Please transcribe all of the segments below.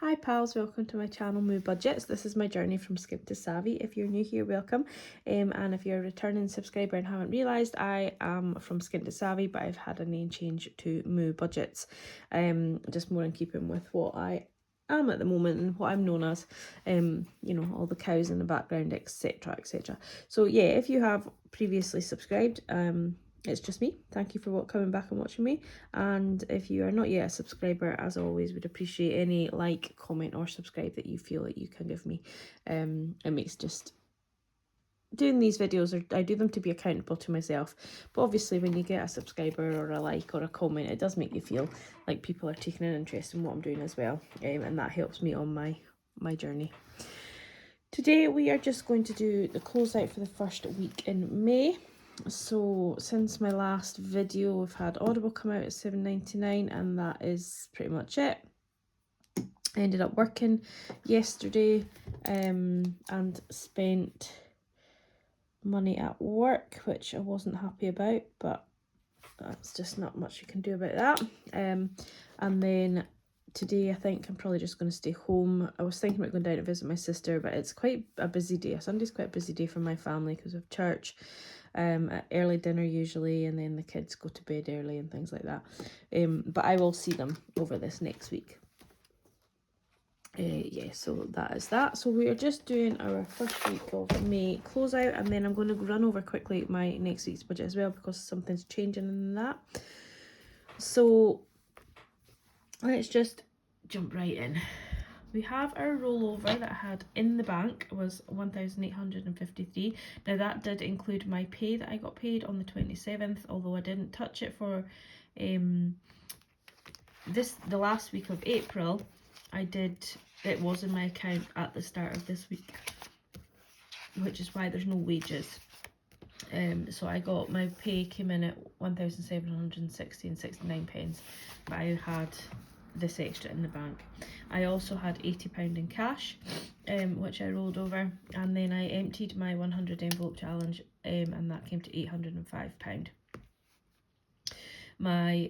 Hi pals, welcome to my channel Moo Budgets. This is my journey from skint to savvy. If you're new here, welcome. And if you're a returning subscriber and haven't realised, I am from skint to savvy, but I've had a name change to Moo Budgets. Just more in keeping with what I am at the moment and what I'm known as. You know, all the cows in the background, etc, etc. So yeah, if you have previously subscribed, it's just me. Thank you for coming back and watching me. And if you are not yet a subscriber, as always, would appreciate any like, comment or subscribe that you feel that you can give me. It makes just doing these videos, or I do them to be accountable to myself, but obviously when you get a subscriber or a like or a comment, it does make you feel like people are taking an interest in what I'm doing as well, and that helps me on my journey. Today we are just going to do the closeout for the first week in May. So since my last video, we've had Audible come out at $7.99, and that is pretty much it. I ended up working yesterday and spent money at work, which I wasn't happy about, but that's just not much you can do about that. And then today I think I'm probably just going to stay home. I was thinking about going down to visit my sister, but it's quite a busy day. Sunday's quite a busy day for my family because of church, early dinner usually, and then the kids go to bed early and things like that. But I will see them over this next week. Yeah, so that is that. So we are just doing our first week of May closeout, and then I'm going to run over quickly my next week's budget as well because something's changing in that. So let's just jump right in. We have our rollover that I had in the bank was 1,853. Now that did include my pay that I got paid on the 27th, although I didn't touch it for the last week of April. It was in my account at the start of this week, which is why there's no wages. So I got, my pay came in at 1,760.69 pence, but I had this extra in the bank. I also had £80 in cash, which I rolled over, and then I emptied my 100 envelope challenge, and that came to £805. My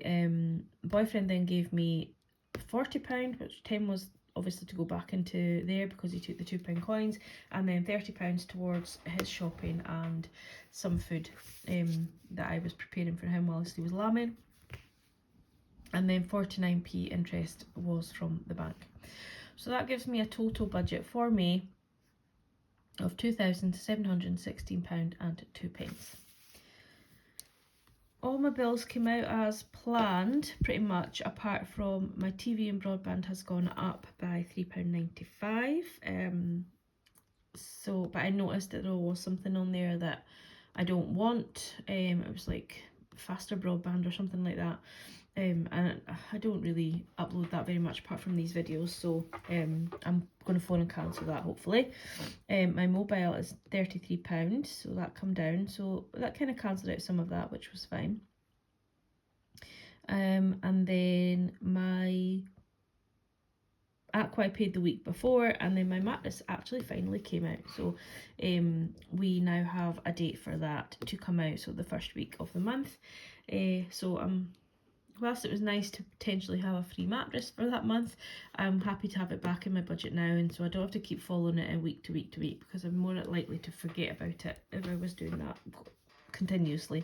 boyfriend then gave me £40, which Tim was obviously to go back into there because he took the £2 coins, and then £30 towards his shopping and some food that I was preparing for him whilst he was lambing, and then 49p interest was from the bank. So that gives me a total budget for May of £2,716.02. All my bills came out as planned, pretty much, apart from my TV and broadband has gone up by £3.95. But I noticed that there was something on there that I don't want. It was like faster broadband or something like that. And I don't really upload that very much apart from these videos, so I'm going to phone and cancel that hopefully. My mobile is £33, so that come down, so that kind of cancelled out some of that, which was fine. And then my Aqua I paid the week before, and then my mattress actually finally came out, so we now have a date for that to come out, so the first week of the month. Whilst it was nice to potentially have a free mattress for that month, I'm happy to have it back in my budget now, and so I don't have to keep following it week to week to week, because I'm more likely to forget about it if I was doing that continuously.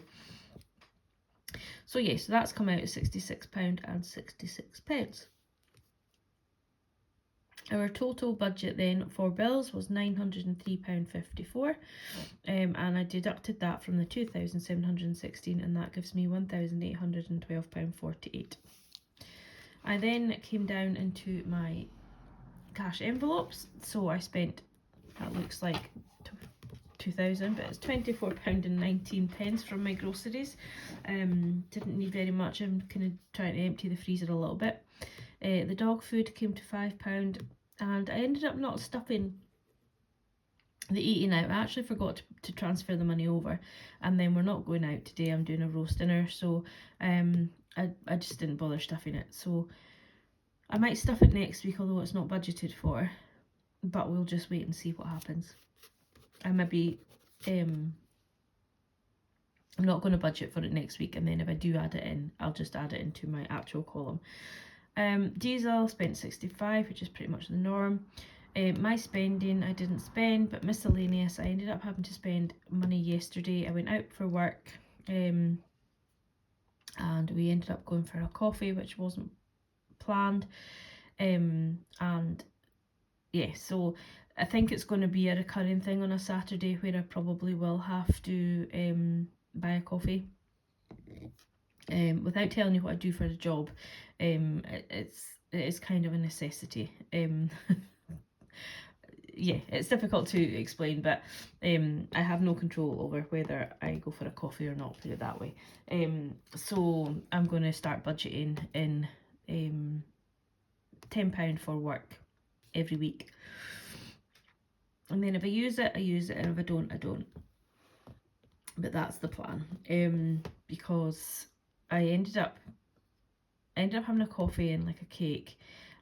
So yeah, so that's come out at £66.66. Our total budget then for bills was £903.54, and I deducted that from the 2,716, and that gives me £1,812.48. I then came down into my cash envelopes, so I spent, that looks like 2,000, but it's £24.19 from my groceries. Didn't need very much. I'm kind of trying to empty the freezer a little bit. The dog food came to £5, and I ended up not stuffing the eating out. I actually forgot to transfer the money over, and then we're not going out today. I'm doing a roast dinner, so I just didn't bother stuffing it. So I might stuff it next week, although it's not budgeted for, but we'll just wait and see what happens. I maybe I'm not going to budget for it next week, and then if I do add it in, I'll just add it into my actual column. Diesel, spent 65, which is pretty much the norm. My spending, I didn't spend, but miscellaneous, I ended up having to spend money yesterday. I went out for work, and we ended up going for a coffee, which wasn't planned. And yeah, so I think it's going to be a recurring thing on a Saturday where I probably will have to buy a coffee. Without telling you what I do for a job, it is kind of a necessity. Yeah, it's difficult to explain, but I have no control over whether I go for a coffee or not, put it that way. So I'm going to start budgeting in £10 for work every week. And then if I use it, I use it, and if I don't, I don't. But that's the plan. Because I ended up having a coffee and like a cake,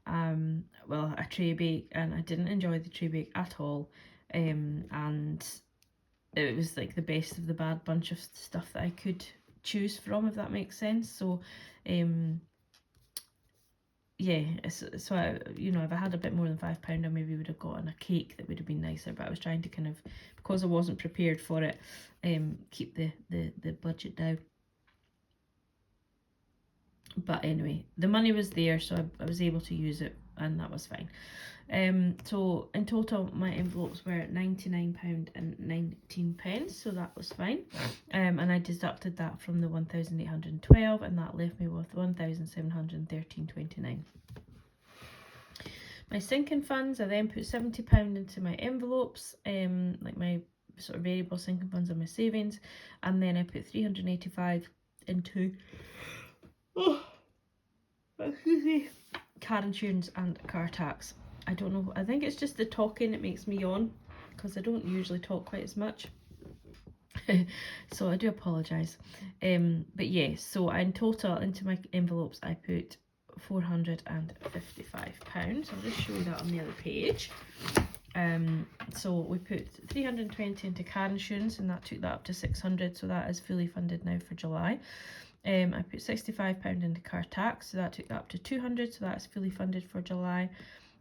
well, a tray bake, and I didn't enjoy the tray bake at all. And it was like the best of the bad bunch of stuff that I could choose from, if that makes sense. So yeah, so I, you know, if I had a bit more than £5, I maybe would have gotten a cake that would have been nicer, but I was trying to kind of, because I wasn't prepared for it, keep the budget down. But anyway, the money was there, so I was able to use it, and that was fine. So in total, my envelopes were £99.19, so that was fine. And I deducted that from the 1,812, and that left me with 1,713.29. My sinking funds, I then put £70 into my envelopes, like my sort of variable sinking funds and my savings, and then I put 385 into car insurance and car tax. I don't know, I think it's just the talking that makes me yawn, because I don't usually talk quite as much. So I do apologise. But yeah, so in total into my envelopes I put £455. I'll just show you that on the other page. So we put 320 into car insurance, and that took that up to 600, so that is fully funded now for July. I put £65 into car tax, so that took that up to 200, so that's fully funded for July.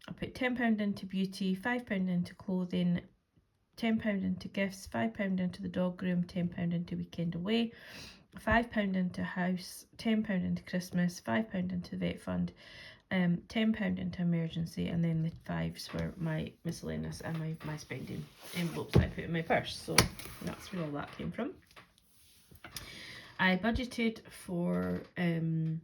I put £10 into beauty, £5 into clothing, £10 into gifts, £5 into the dog groom, £10 into weekend away, £5 into house, £10 into Christmas, £5 into vet fund, £10 into emergency, and then the fives were my miscellaneous and my spending envelopes that I put in my purse. So that's where all that came from. I budgeted for £5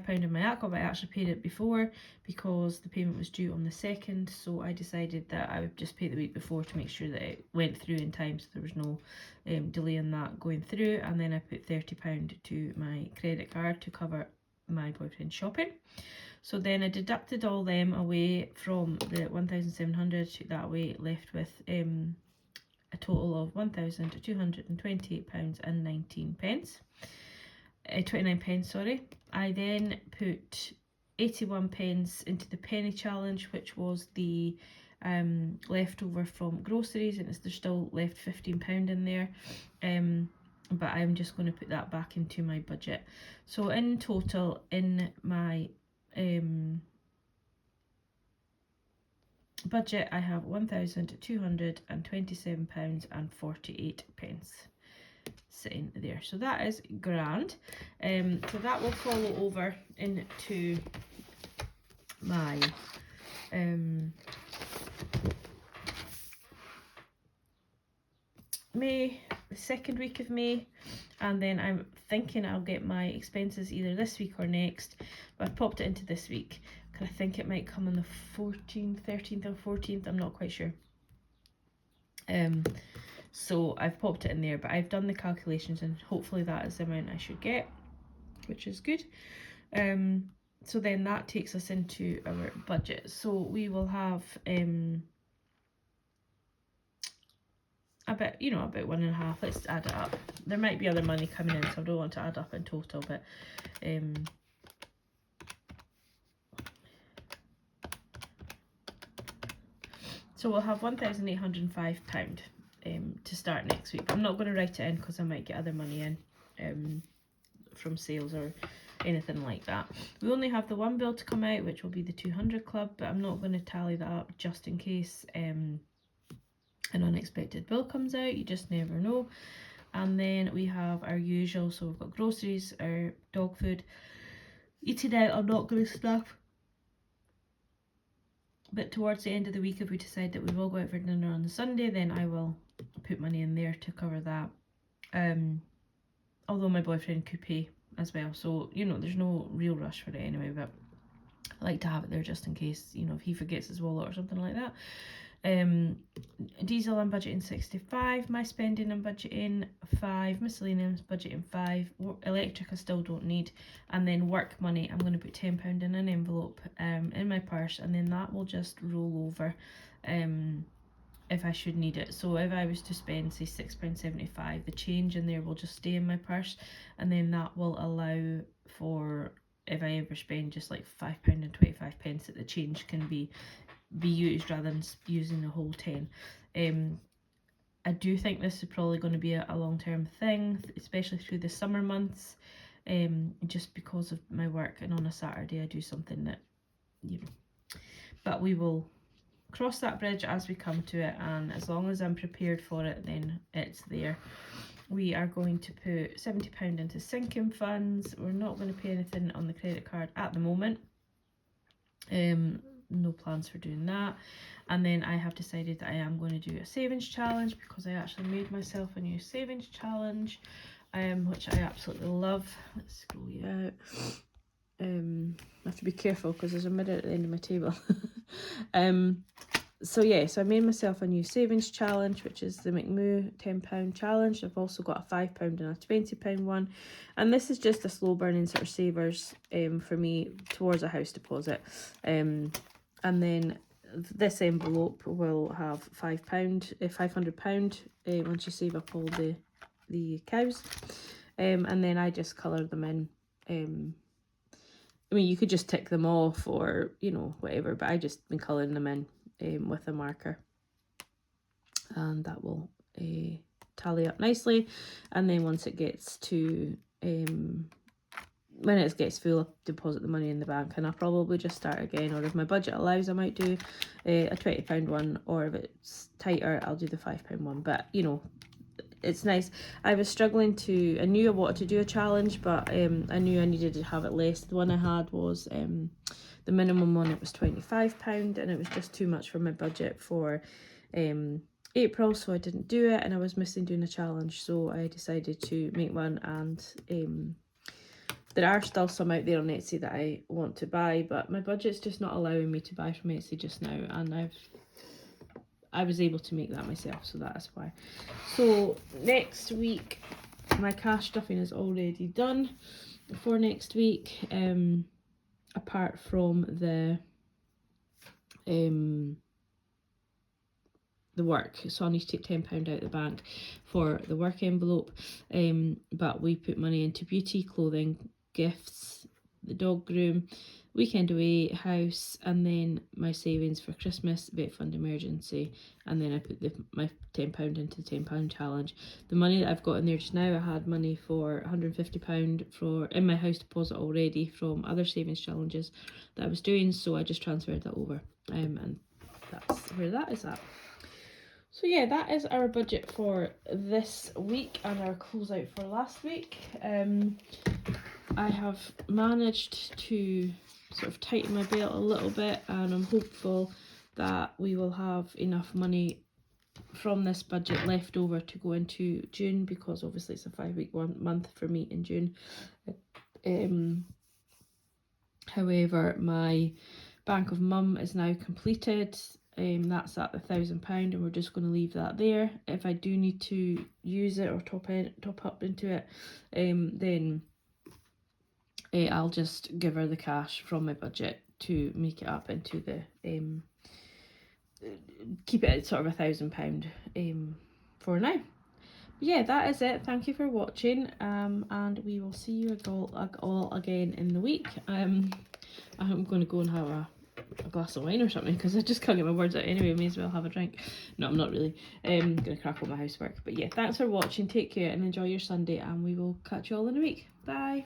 in my alcohol, but I actually paid it before because the payment was due on the 2nd, so I decided that I would just pay the week before to make sure that it went through in time, so there was no delay in that going through. And then I put £30 to my credit card to cover my boyfriend's shopping. So then I deducted all them away from the 1,700, took that away, left with a total of £1,228.19. 29 sorry. I then put 81 pence into the penny challenge, which was the leftover from groceries, and there's still left £15 in there, but I'm just going to put that back into my budget. So in total, in my budget, I have £1,227.48 sitting there, so that is grand. So that will follow over into my May, the second week of May, and then I'm thinking I'll get my expenses either this week or next, but I've popped it into this week because I think it might come on the 14th, 13th or 14th, I'm not quite sure. So I've popped it in there, but I've done the calculations, and hopefully that is the amount I should get, which is good. So then that takes us into our budget. So we will have about 1.5. Let's add it up. There might be other money coming in, so I don't want to add up in total, but so we'll have £1,805 to start next week. I'm not going to write it in because I might get other money in from sales or anything like that. We only have the one bill to come out, which will be the 200 Club, but I'm not going to tally that up just in case an unexpected bill comes out. You just never know. And then we have our usual, so we've got groceries, our dog food. Eating out, I'm not going to stuff. But towards the end of the week, if we decide that we will go out for dinner on the Sunday, then I will put money in there to cover that. Although my boyfriend could pay as well, so you know, there's no real rush for it anyway, but I like to have it there just in case, you know, if he forgets his wallet or something like that. Diesel I'm budgeting 65, my spending I'm budgeting 5, miscellaneous budgeting 5, electric I still don't need, and then work money I'm going to put £10 in an envelope in my purse, and then that will just roll over if I should need it. So if I was to spend say £6.75, the change in there will just stay in my purse, and then that will allow for, if I ever spend just like £5.25, that the change can be used rather than using the whole 10. I do think this is probably going to be a long-term thing, especially through the summer months, just because of my work, and on a Saturday I do something that, you know, but we will cross that bridge as we come to it, and as long as I'm prepared for it, then it's there. We are going to put £70 into sinking funds. We're not going to pay anything on the credit card at the moment. No plans for doing that. And then I have decided that I am going to do a savings challenge, because I actually made myself a new savings challenge, which I absolutely love. Let's scroll you out. I have to be careful because there's a mirror at the end of my table. So yeah, so I made myself a new savings challenge, which is the McMoo £10 challenge. I've also got a £5 and a £20 one, and this is just a slow burning sort of savers for me towards a house deposit. And then this envelope will have £500 once you save up all the cows, and then I just colour them in. I mean, you could just tick them off or, you know, whatever, but I just been colouring them in with a marker, and that will tally up nicely. And then once it gets to when it gets full, I'll deposit the money in the bank, and I'll probably just start again, or if my budget allows I might do a £20 one, or if it's tighter I'll do the £5 one. But you know, it's nice. I was struggling to, I knew I wanted to do a challenge, but I knew I needed to have it less. The one I had was the minimum one, it was £25, and it was just too much for my budget for April, so I didn't do it, and I was missing doing a challenge, so I decided to make one. And there are still some out there on Etsy that I want to buy, but my budget's just not allowing me to buy from Etsy just now, and I was able to make that myself, so that's why. So next week, my cash stuffing is already done for next week, apart from the work. So I need to take £10 out of the bank for the work envelope, but we put money into beauty, clothing, gifts, the dog groom, weekend away, house, and then my savings for Christmas, vet fund emergency, and then I put my £10 into the £10 challenge. The money that I've got in there just now, I had money for £150 in my house deposit already from other savings challenges that I was doing, so I just transferred that over, and that's where that is at. So yeah, that is our budget for this week and our closeout for last week. I have managed to sort of tighten my belt a little bit, and I'm hopeful that we will have enough money from this budget left over to go into June, because obviously it's a 5-week month for me in June. However, my Bank of Mum is now completed. That's at the £1,000, and we're just going to leave that there. If I do need to use it or top up into it, then I'll just give her the cash from my budget to make it up into the keep it at sort of £1,000 for now. Yeah, that is it. Thank you for watching, and we will see you all again in the week. I'm going to go and have a glass of wine or something, because I just can't get my words out anyway. May as well have a drink. No, I'm not really. I'm going to crack on my housework. But yeah, thanks for watching. Take care and enjoy your Sunday, and we will catch you all in a week. Bye.